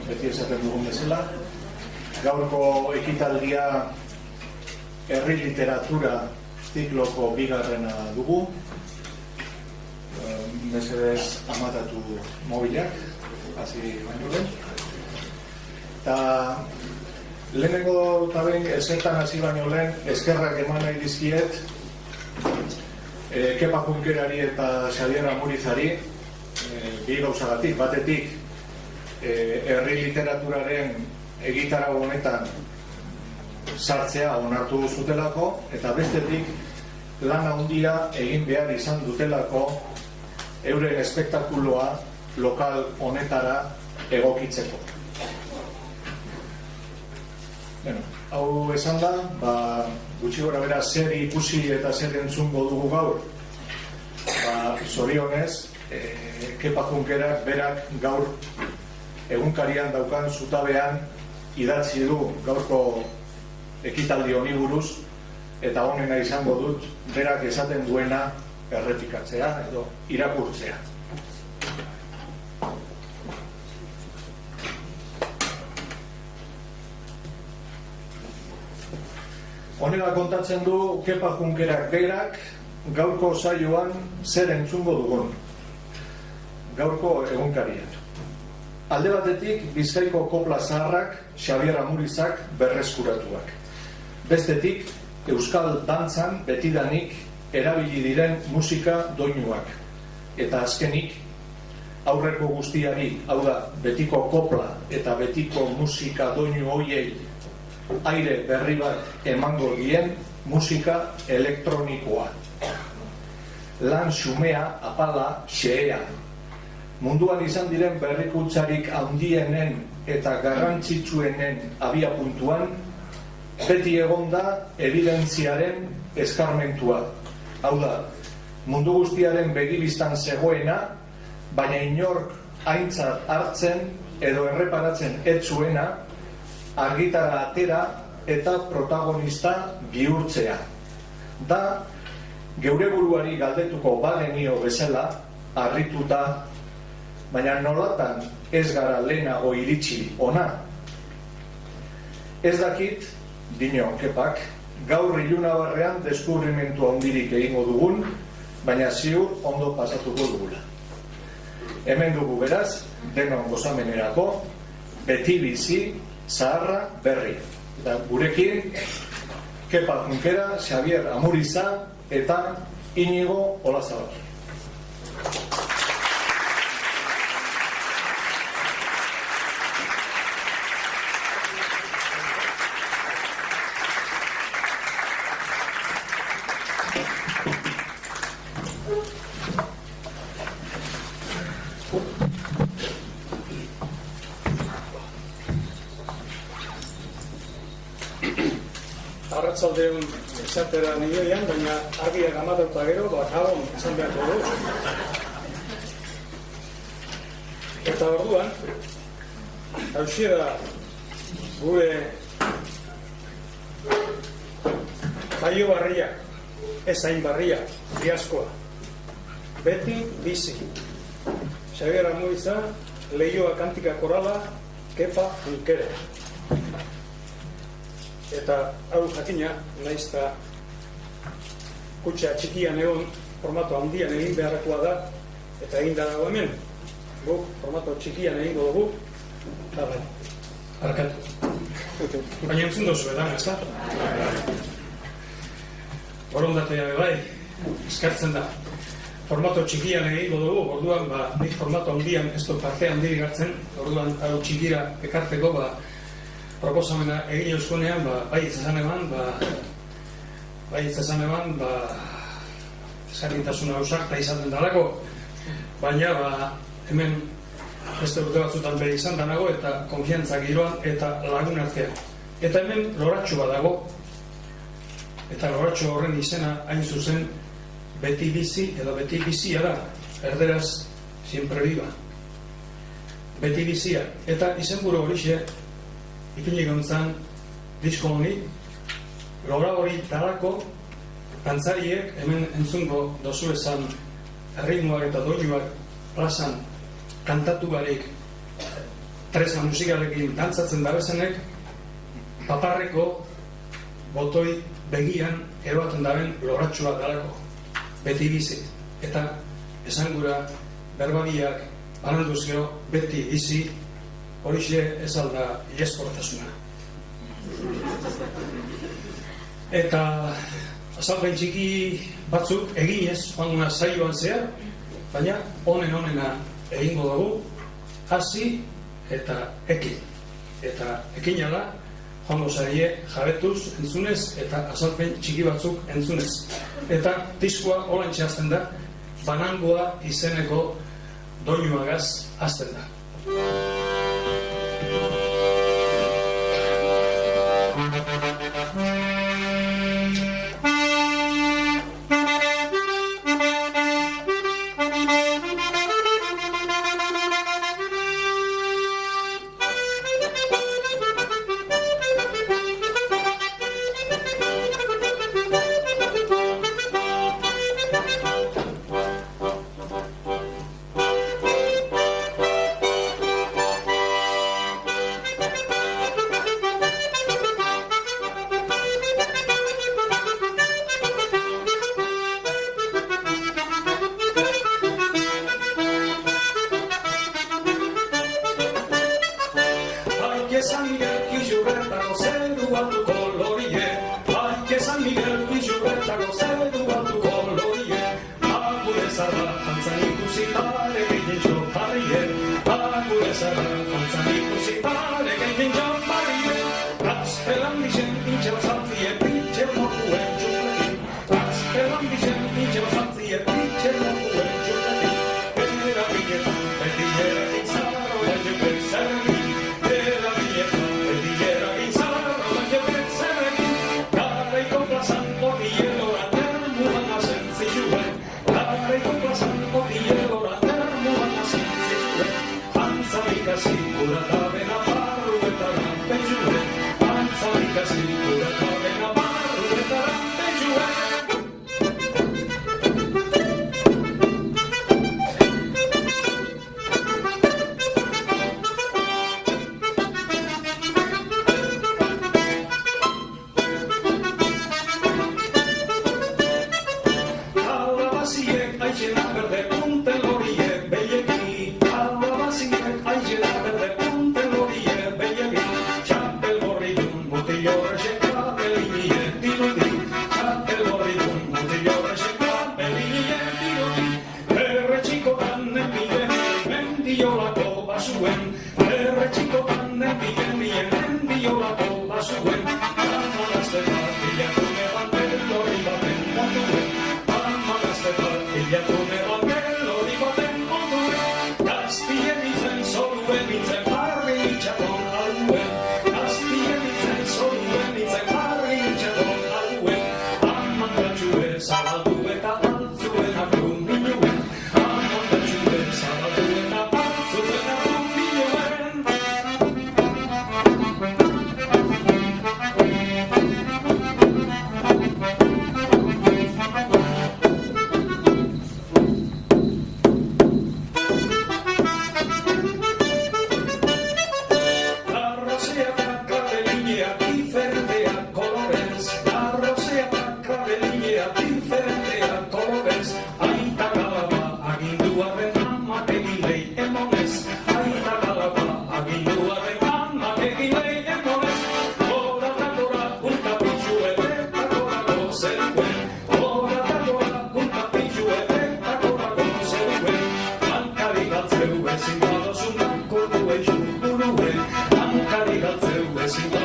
beti esaten dugun bezala. Gaurko ekitaldia herri literatura zikloko bigarrena dugu. Mesedez amatatu mobilak, hasi baino lehen. Eta lehenengo eta behin ezetan hasi baino lehen eskerrak eman nahi dizkiet Kepa Junkerari eta Xabier Amurizari bi gauzagatik. Batetik herri literaturaren egitarau honetan sartzea onartu zutelako, eta bestetik lan handia egin behar izan dutelako euren espektakuloa lokal honetara egokitzeko. Hau esan da, gutxi gora bera zer ikusi eta zer entzungo dugu gaur. Zorionez, Kepa Junkerak berak gaur egunkarian daukan zutabean idatzi du gaurko ekitaldi honi buruz, eta honena izango dut berak esaten duena errepikatzea edo irakurtzea. Honela kontatzen du Kepa Junkerak berak gaurko saioan zer entzungo dugun. Gaurko egunkarian. Alde batetik Bizkaiko kopla zaharrak Xabier Amurizak berreskuratuak. Bestetik euskal dantzan betidanik erabili diren musika doinuak. Eta azkenik aurreko guztiari, hau da, betiko kopla eta betiko musika doinu hoiei aire berri bat emango dien musika elektronikoa. Lan xumea, apala, xehea. Munduan izan diren berrikuntzarik handienen eta garrantzitsuenen abiapuntuan beti egonda evidentziaren eskarmentua. Hau da, mundu guztiaren begibistan zegoena, baina inork aintzat hartzen edo erreparatzen ez zuena, argitara atera eta protagonista bihurtzea. Da, geure buruari galdetuko bagenio bezala, harrituta, baina nolatan ez gara lehenago iritsi ona. Ez dakit, dio Kepak, gaur ilunabarrean deskubrimentu handirik egingo dugun, baina ziur ondo pasatuko dugula. Hemen dugu beraz, denon gozamenerako, beti bizi, zaharra, berri. Eta gurekin, Kepa Junkera, Xabier Amuriza eta Inigo Olazabal. Arratsaldeon esatera nioian, baina argiak amatauta gero, gabon esan beharko du. Eta orduan, hauxe da gure jaio barria, ez hain barria, diaskoa. Beti bizi. Xabier Amuriza, Leioa kantika korala, Kepa Junkera. Eta hau jakina, nahiz eta kutxa txikian egon formato handian egin beharrekoa da, eta egin dago hemen. Guk formato txikian egingo dugu, eta bai. Arkatu. Baina entzun dozu edan, ez da? Borondatea bai, eskartzen da. Formato txikian egingo dugu, orduan, nik formato handian, ez du parte handirik hartzen, orduan, hau txikira ekarteko, proposamena egin euskonean, bai esan eman, eskarrintasuna ausarta izaten dalako, baina hemen beste urte batzutan bere izan danago, eta konfiantza giroan eta lagun artean. Eta hemen loratxo bat dago, eta loratxo horren izena hain zuzen beti bizi edo beti bizia da, erderaz siempre viva. Beti bizia, eta izenburu horixe ipini gontzan disko honi, lora hori talako dantzariek hemen entzungo dozu esan erritmoak eta doinuak plazan kantatu barik tresna musikalekin dantzatzen dabezenek, paparreko botoi begian eroaten daben loratxua dalako, beti bizi, eta esangura berbagiak banalduzio beti bizi, horixe ez alda ieskortasuna. Eta azalpen txiki batzuk eginez, joan saioan zehar, baina onena egingo dugu, hasi eta ekin. Eta ekinala, joango zarie jabetuz entzunez eta azalpen txiki batzuk entzunez. Eta diskoa holantxe hasten da, Banangoa izeneko doinuagaz hasten da. Sin